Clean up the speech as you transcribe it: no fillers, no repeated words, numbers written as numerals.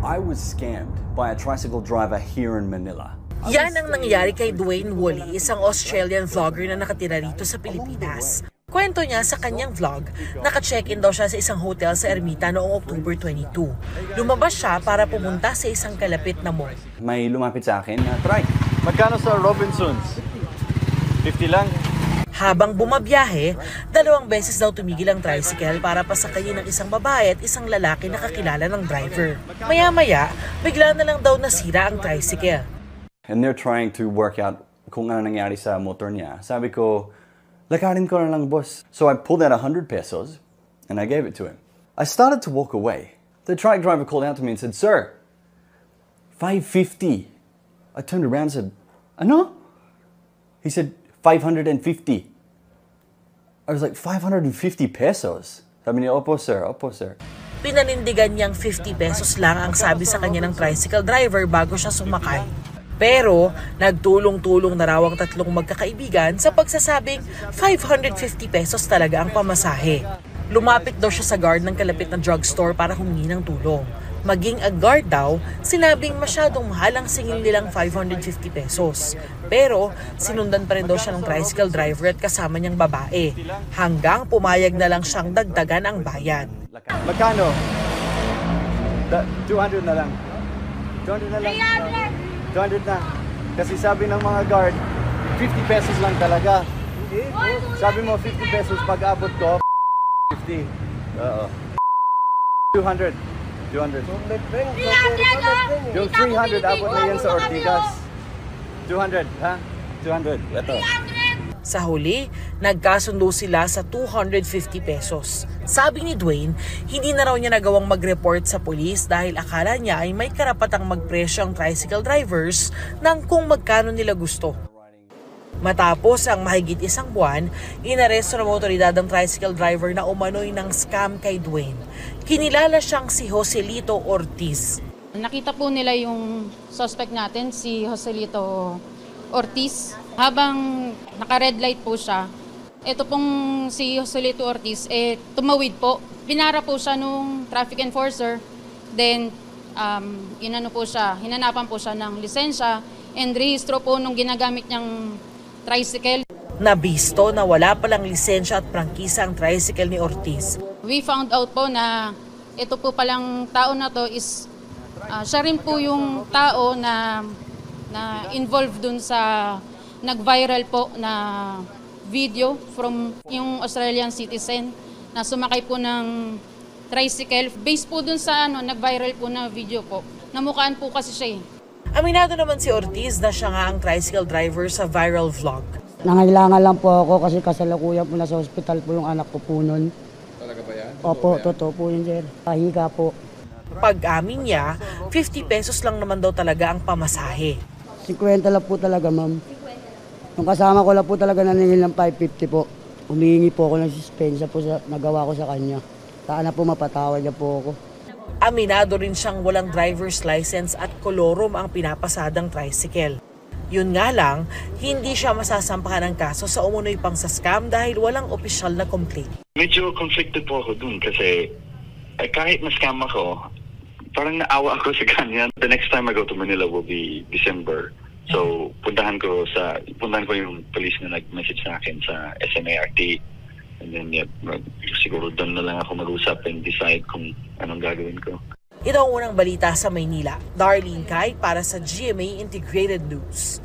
I was scammed by a tricycle driver here in Manila. Yan ang nangyari kay Dwayne Woolley, isang Australian vlogger na nakatira rito sa Pilipinas. Kwento niya sa kanyang vlog, naka-check-in daw siya sa isang hotel sa Ermita noong October 22. Lumabas siya para pumunta sa isang kalapit na mall. May lumapit sa akin na trike. Magkano sa Robinsons? 50 lang? Habang bumabiyahe, 2 beses daw tumigil ang tricycle para pasakayin ng isang babae at isang lalaki na kakilala ng driver. Maya-maya, bigla na lang daw nasira ang tricycle. And they're trying to work out kung ano nangyari sa motor niya. Sabi ko, lakarin ko na lang, boss. So I pulled out 100 pesos and I gave it to him. I started to walk away. The truck driver called out to me and said, "Sir, 550. I turned around and said, "Ano?" He said, 550. I was like, 550 pesos? Sabi niya, opo sir, opo sir. Pinanindigan niyang 50 pesos lang ang sabi sa kanya ng tricycle driver bago siya sumakay. Pero, nagtulong-tulong na raw ang 3 magkakaibigan sa pagsasabing 550 pesos talaga ang pamasahe. Lumapit daw siya sa guard ng kalapit na drugstore para humingi ng tulong. Maging ang guard daw, sinabing masyadong mahal ang singil nilang 550 pesos. Pero, sinundan pa rin daw siya ng tricycle driver at kasama niyang babae. Hanggang pumayag na lang siyang dagdagan ang bayad. Magkano? 200 na lang. 200 na lang. 200 na. Kasi sabi ng mga guard, 50 pesos lang talaga. Sabi mo 50 pesos pag abot ko, 50. Oo. 200. 200. Yung 300 abot na yan sa Ortigas. 200, ha? 200. Ito. Sa huli, nagkasundo sila sa 250 pesos. Sabi ni Dwayne, hindi na raw niya nagawang mag-report sa pulis dahil akala niya ay may karapatang magpresyo ang tricycle drivers ng kung magkano nila gusto. Matapos ang mahigit 1 buwan, inaresto ng otoridad ang tricycle driver na umano'y ng scam kay Dwayne. Kinilala siyang si Joselito Ortiz. Nakita po nila yung suspect natin, si Joselito Ortiz. Habang naka-red light po siya, ito pong si Joselito Ortiz, tumawid po. Pinara po siya nung traffic enforcer. Then, hinanapan po siya ng lisensya and rehistro po nung ginagamit niyang tricycle. Nabisto na wala palang lisensya at prangkisa ang tricycle ni Ortiz. We found out po na ito po palang tao na to is siya rin po yung tao na involved dun sa nag-viral po na video from yung Australian citizen na sumakay po ng tricycle. Based po dun sa nag-viral po na video po. Namukhaan po kasi siya eh. Aminado naman si Ortiz na siya nga ang tricycle driver sa viral vlog. Nangailangan lang po ako kasi kasalukuyan po na sa hospital po yung anak ko po nun. Talaga ba yan? Opo, totoo po yun, sir. Pahiga po. Pag-amin niya, 50 pesos lang naman daw talaga ang pamasahe. 50 lang po talaga, ma'am. Nung kasama ko lang po talaga naningil ng 550 po. Humihingi po ako ng suspensya po sa nagawa ko sa kanya. Sana po mapatawad niya po ako. Aminado rin siyang walang driver's license at kolorum ang pinapasadang tricycle. Yun nga lang, hindi siya masasampahan ng kaso sa umunoy pang sa scam dahil walang opisyal na complaint. Medyo conflicted po ako dun kasi kahit na-scam ako, parang naawa ako sa kanya. The next time I go to Manila will be December. So, puntahan ko yung police na nag-message sa akin sa SMART. And then, siguro doon na lang ako mag-usap and decide kung anong gagawin ko. Ito ang unang balita sa Maynila. Darlene Kai para sa GMA Integrated News.